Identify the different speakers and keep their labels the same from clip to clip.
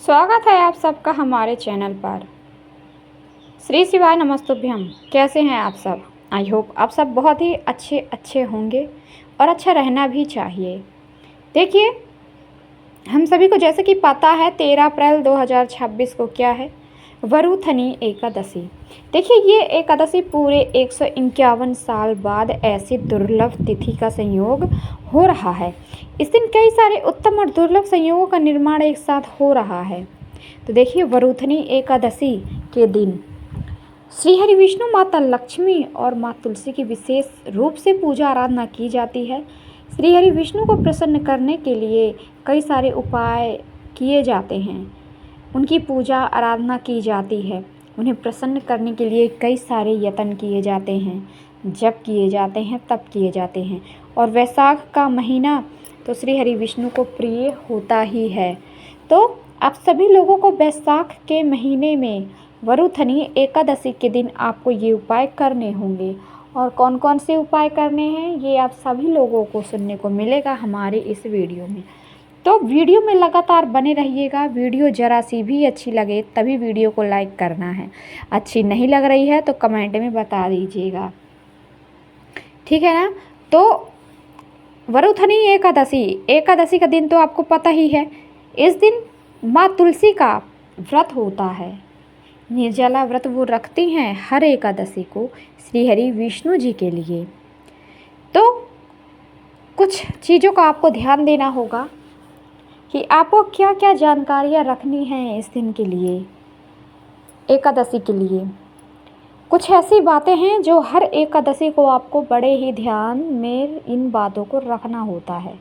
Speaker 1: स्वागत है आप सबका हमारे चैनल पर। श्री शिवाय नमस्तुभ्यम। कैसे हैं आप सब? आई होप आप सब बहुत ही अच्छे होंगे और अच्छा रहना भी चाहिए। देखिए, हम सभी को जैसे कि पता है 13 अप्रैल 2026 को क्या है, वरुथनी एकादशी। देखिए, ये एकादशी पूरे 151 साल बाद ऐसी दुर्लभ तिथि का संयोग हो रहा है। इस दिन कई सारे उत्तम और दुर्लभ संयोगों का निर्माण एक साथ हो रहा है। तो देखिए, वरुथनी एकादशी के दिन श्री हरि विष्णु, माता लक्ष्मी और माँ तुलसी की विशेष रूप से पूजा आराधना की जाती है। श्री हरि विष्णु को प्रसन्न करने के लिए कई सारे उपाय किए जाते हैं, उनकी पूजा आराधना की जाती है। उन्हें प्रसन्न करने के लिए कई सारे यत्न किए जाते हैं, जप किए जाते हैं, तप किए जाते हैं। और वैशाख का महीना तो श्री हरि विष्णु को प्रिय होता ही है। तो आप सभी लोगों को वैशाख के महीने में वरुथनी एकादशी के दिन आपको ये उपाय करने होंगे। और कौन कौन से उपाय करने हैं ये आप सभी लोगों को सुनने को मिलेगा हमारे इस वीडियो में। तो वीडियो में लगातार बने रहिएगा। वीडियो ज़रा सी भी अच्छी लगे तभी वीडियो को लाइक करना है, अच्छी नहीं लग रही है तो कमेंट में बता दीजिएगा, ठीक है ना। तो वरुथनी एकादशी का दिन तो आपको पता ही है। इस दिन माँ तुलसी का व्रत होता है। निर्जला व्रत वो रखती हैं हर एकादशी को श्री हरि विष्णु जी के लिए। तो कुछ चीज़ों का आपको ध्यान देना होगा कि आपको क्या क्या जानकारियाँ रखनी हैं इस दिन के लिए, एकादशी के लिए। कुछ ऐसी बातें हैं जो हर एकादशी को आपको बड़े ही ध्यान में इन बातों को रखना होता है।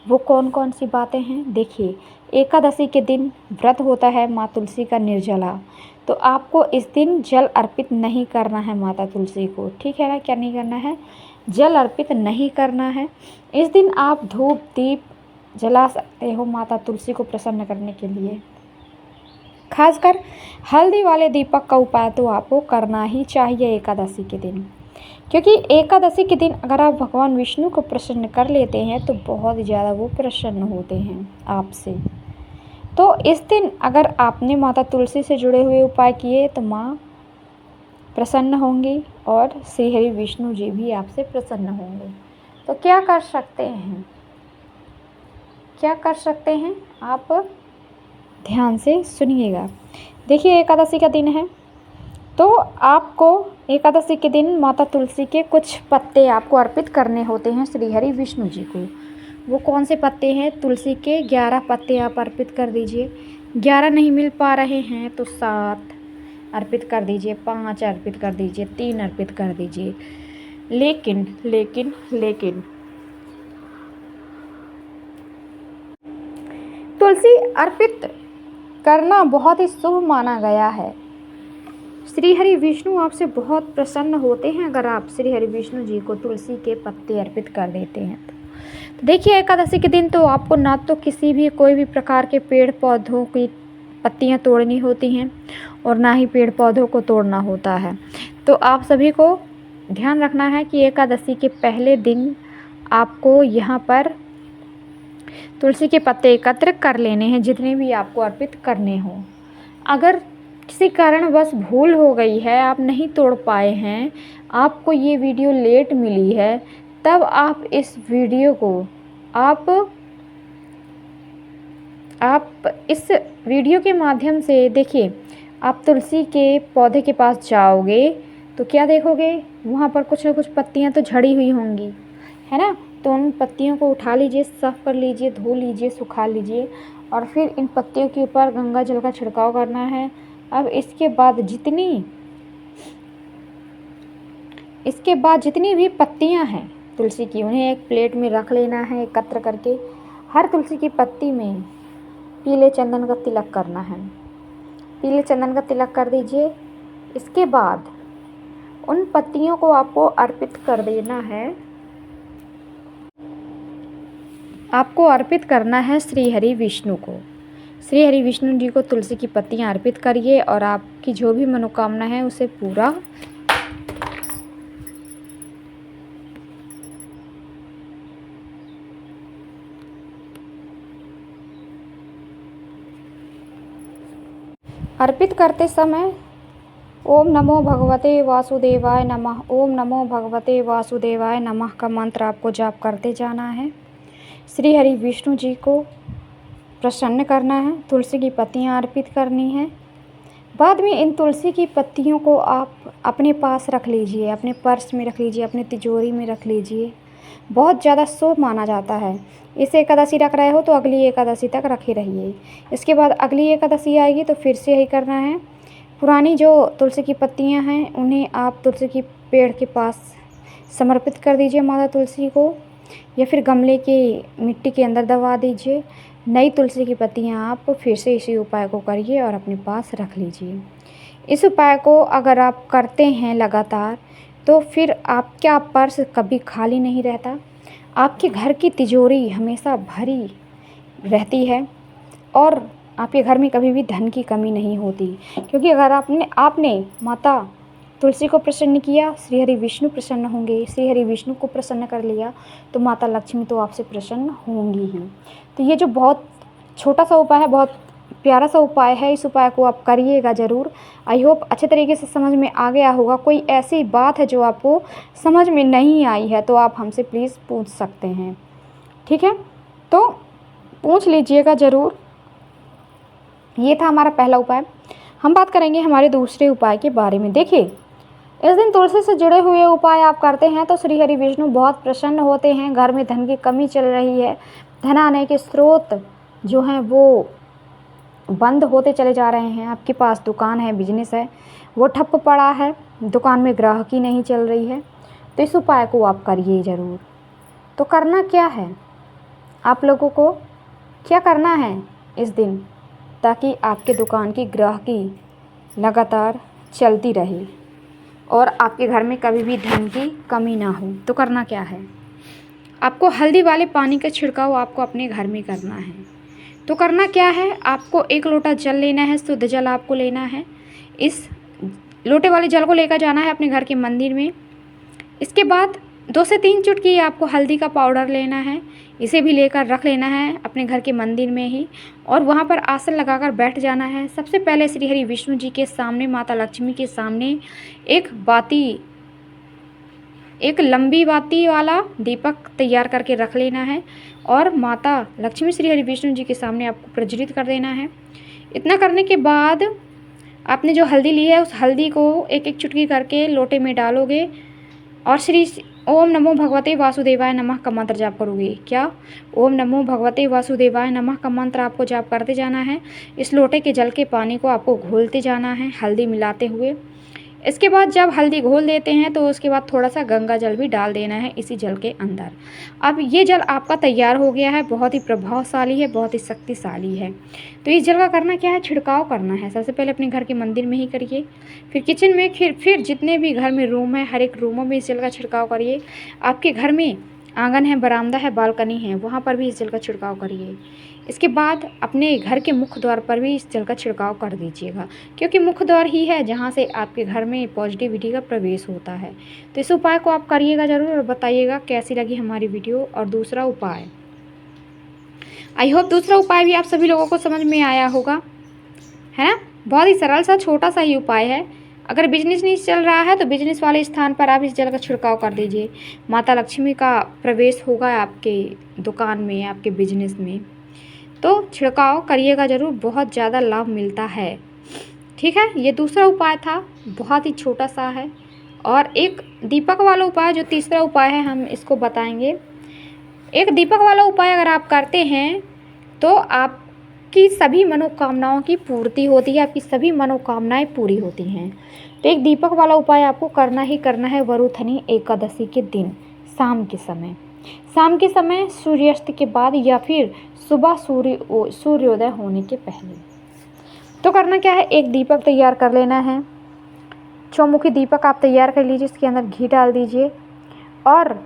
Speaker 1: वो कौन कौन सी बातें हैं? देखिए, एकादशी के दिन व्रत होता है माँ तुलसी का निर्जला। तो आपको इस दिन जल अर्पित नहीं करना है माता तुलसी को, ठीक है ना। क्या नहीं करना है? जल अर्पित नहीं करना है। इस दिन आप धूप दीप जला सकते हो माता तुलसी को प्रसन्न करने के लिए। खासकर हल्दी वाले दीपक का उपाय तो आपको करना ही चाहिए एकादशी के दिन, क्योंकि एकादशी के दिन अगर आप भगवान विष्णु को प्रसन्न कर लेते हैं तो बहुत ज़्यादा वो प्रसन्न होते हैं आपसे। तो इस दिन अगर आपने माता तुलसी से जुड़े हुए उपाय किए तो माँ प्रसन्न होंगी और श्री हरि विष्णु जी भी आपसे प्रसन्न होंगे। तो क्या कर सकते हैं, क्या कर सकते हैं आप ध्यान से सुनिएगा। देखिए, एकादशी का दिन है तो आपको एकादशी के दिन माता तुलसी के कुछ पत्ते आपको अर्पित करने होते हैं श्री हरि विष्णु जी को। वो कौन से पत्ते हैं? तुलसी के 11 पत्ते आप अर्पित कर दीजिए। 11 नहीं मिल पा रहे हैं तो 7 अर्पित कर दीजिए, 5 अर्पित कर दीजिए, 3 अर्पित कर दीजिए। लेकिन लेकिन लेकिन तुलसी अर्पित करना बहुत ही शुभ माना गया है। श्री हरि विष्णु आपसे बहुत प्रसन्न होते हैं अगर आप श्री हरि विष्णु जी को तुलसी के पत्ते अर्पित कर देते हैं तो देखिए, एकादशी के दिन तो आपको ना तो किसी भी कोई भी प्रकार के पेड़ पौधों की पत्तियां तोड़नी होती हैं और ना ही पेड़ पौधों को तोड़ना होता है। तो आप सभी को ध्यान रखना है कि एकादशी के पहले दिन आपको यहाँ पर तुलसी के पत्ते एकत्र कर लेने हैं, जितने भी आपको अर्पित करने हों। अगर किसी कारणवश भूल हो गई है, आप नहीं तोड़ पाए हैं, आपको ये वीडियो लेट मिली है, तब आप इस वीडियो को आप इस वीडियो के माध्यम से देखिए, आप तुलसी के पौधे के पास जाओगे तो क्या देखोगे? वहाँ पर कुछ ना कुछ पत्तियाँ तो झड़ी हुई होंगी, है ना। तो उन पत्तियों को उठा लीजिए, साफ कर लीजिए, धो लीजिए, सुखा लीजिए और फिर इन पत्तियों के ऊपर गंगा जल का छिड़काव करना है। अब इसके बाद जितनी भी पत्तियां हैं तुलसी की, उन्हें एक प्लेट में रख लेना है एकत्र करके। हर तुलसी की पत्ती में पीले चंदन का तिलक करना है। पीले चंदन का तिलक कर दीजिए। इसके बाद उन पत्तियों को आपको अर्पित कर देना है, आपको अर्पित करना है श्री हरि विष्णु को। श्री हरि विष्णु जी को तुलसी की पत्तियां अर्पित करिए और आपकी जो भी मनोकामना है उसे पूरा अर्पित करते समय ओम नमो भगवते वासुदेवाय नमः, ओम नमो भगवते वासुदेवाय नमः का मंत्र आपको जाप करते जाना है। श्री हरि विष्णु जी को प्रसन्न करना है। तुलसी की पत्तियां अर्पित करनी है। बाद में इन तुलसी की पत्तियों को आप अपने पास रख लीजिए, अपने पर्स में रख लीजिए, अपनी तिजोरी में रख लीजिए। बहुत ज़्यादा शुभ माना जाता है। इस एकादशी रख रहे हो तो अगली एकादशी तक रखे रहिए। इसके बाद अगली एकादशी आएगी तो फिर से यही करना है। पुरानी जो तुलसी की पत्तियां हैं उन्हें आप तुलसी की पेड़ के पास समर्पित कर दीजिए माता तुलसी को, या फिर गमले की मिट्टी के अंदर दबा दीजिए। नई तुलसी की पत्तियां आप फिर से इसी उपाय को करिए और अपने पास रख लीजिए। इस उपाय को अगर आप करते हैं लगातार तो फिर आपका पर्स कभी खाली नहीं रहता। आपके घर की तिजोरी हमेशा भरी रहती है और आपके घर में कभी भी धन की कमी नहीं होती। क्योंकि अगर आपने माता तुलसी को प्रसन्न किया, श्री हरि विष्णु प्रसन्न होंगे। श्री हरि विष्णु को प्रसन्न कर लिया तो माता लक्ष्मी तो आपसे प्रसन्न होंगी ही। तो ये जो बहुत छोटा सा उपाय है, बहुत प्यारा सा उपाय है, इस उपाय को आप करिएगा ज़रूर। आई होप अच्छे तरीके से समझ में आ गया होगा। कोई ऐसी बात है जो आपको समझ में नहीं आई है तो आप हमसे प्लीज़ पूछ सकते हैं, ठीक है? तो पूछ लीजिएगा ज़रूर। ये था हमारा पहला उपाय। हम बात करेंगे हमारे दूसरे उपाय के बारे में। देखिए, इस दिन तुलसी से जुड़े हुए उपाय आप करते हैं तो श्री हरि विष्णु बहुत प्रसन्न होते हैं। घर में धन की कमी चल रही है, धन आने के स्रोत जो हैं वो बंद होते चले जा रहे हैं। आपके पास दुकान है, बिजनेस है, वो ठप्प पड़ा है, दुकान में ग्राहकी नहीं चल रही है, तो इस उपाय को आप करिए ज़रूर। तो करना क्या है, आप लोगों को क्या करना है इस दिन, ताकि आपके दुकान की ग्राहकी लगातार चलती रहे और आपके घर में कभी भी धन की कमी ना हो। तो करना क्या है, आपको हल्दी वाले पानी का छिड़काव आपको अपने घर में करना है। तो करना क्या है, आपको 1 लोटा जल लेना है, शुद्ध जल आपको लेना है। इस लोटे वाले जल को लेकर जाना है अपने घर के मंदिर में। इसके बाद 2 से 3 चुटकी आपको हल्दी का पाउडर लेना है, इसे भी लेकर रख लेना है अपने घर के मंदिर में ही, और वहाँ पर आसन लगाकर बैठ जाना है। सबसे पहले श्री हरि विष्णु जी के सामने, माता लक्ष्मी के सामने एक लंबी बाती वाला दीपक तैयार करके रख लेना है और माता लक्ष्मी श्री हरि विष्णु जी के सामने आपको प्रज्वलित कर देना है। इतना करने के बाद आपने जो हल्दी ली है उस हल्दी को 1-1 चुटकी करके लोटे में डालोगे और श्री ओम नमो भगवते वासुदेवाय नमः का मंत्र जाप करोगे। क्या? ओम नमो भगवते वासुदेवाय नमः का मंत्र आपको जाप करते जाना है। इस लोटे के जल के पानी को आपको घोलते जाना है हल्दी मिलाते हुए। इसके बाद जब हल्दी घोल देते हैं तो उसके बाद थोड़ा सा गंगा जल भी डाल देना है इसी जल के अंदर। अब ये जल आपका तैयार हो गया है, बहुत ही प्रभावशाली है, बहुत ही शक्तिशाली है। तो इस जल का करना क्या है, छिड़काव करना है। सबसे पहले अपने घर के मंदिर में ही करिए, फिर किचन में, फिर जितने भी घर में रूम है हर एक रूमों में इस जल का छिड़काव करिए। आपके घर में आंगन है, बरामदा है, बालकनी है, वहाँ पर भी इस जल का छिड़काव करिए। इसके बाद अपने घर के मुख्य द्वार पर भी इस जल का छिड़काव कर दीजिएगा, क्योंकि मुख्य द्वार ही है जहाँ से आपके घर में पॉजिटिविटी का प्रवेश होता है। तो इस उपाय को आप करिएगा ज़रूर और बताइएगा कैसी लगी हमारी वीडियो। और दूसरा उपाय, आई होप दूसरा उपाय भी आप सभी लोगों को समझ में आया होगा, है ना? बहुत ही सरल सा छोटा सा ही उपाय है। अगर बिजनेस नहीं चल रहा है तो बिजनेस वाले स्थान पर आप इस जल का छिड़काव कर दीजिए। माता लक्ष्मी का प्रवेश होगा आपके दुकान में, आपके बिजनेस में। तो छिड़काव करिएगा ज़रूर, बहुत ज़्यादा लाभ मिलता है, ठीक है? ये दूसरा उपाय था, बहुत ही छोटा सा है। और एक दीपक वाला उपाय जो तीसरा उपाय है हम इसको बताएंगे। एक दीपक वाला उपाय अगर आप करते हैं तो आपकी सभी मनोकामनाओं की पूर्ति होती है, आपकी सभी मनोकामनाएं पूरी होती हैं। तो एक दीपक वाला उपाय आपको करना ही करना है वरुथनी एकादशी के दिन शाम के समय सूर्यास्त के बाद या फिर सुबह सूर्योदय होने के पहले। तो करना क्या है, एक दीपक तैयार कर लेना है, चौमुखी दीपक आप तैयार कर लीजिए, इसके अंदर घी डाल दीजिए और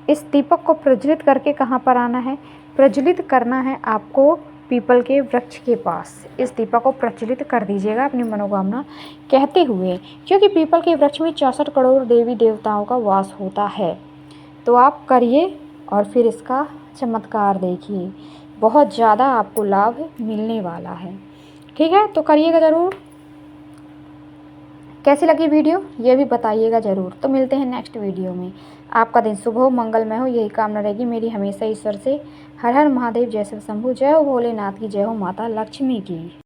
Speaker 1: इस दीपक को प्रज्वलित करके कहाँ पर आना है, प्रज्वलित करना है आपको पीपल के वृक्ष के पास। इस दीपक को प्रज्वलित कर दीजिएगा अपनी मनोकामना कहते हुए, क्योंकि पीपल के वृक्ष में 64 करोड़ देवी देवताओं का वास होता है। तो आप करिए और फिर इसका चमत्कार देखिए, बहुत ज़्यादा आपको लाभ मिलने वाला है, ठीक है? तो करिएगा ज़रूर। कैसी लगी वीडियो ये भी बताइएगा ज़रूर। तो मिलते हैं नेक्स्ट वीडियो में। आपका दिन शुभ हो, मंगलमय हो, यही कामना रहेगी मेरी हमेशा ईश्वर से। हर हर महादेव, जय शिव शंभू, जय हो भोलेनाथ की, जय हो माता लक्ष्मी की।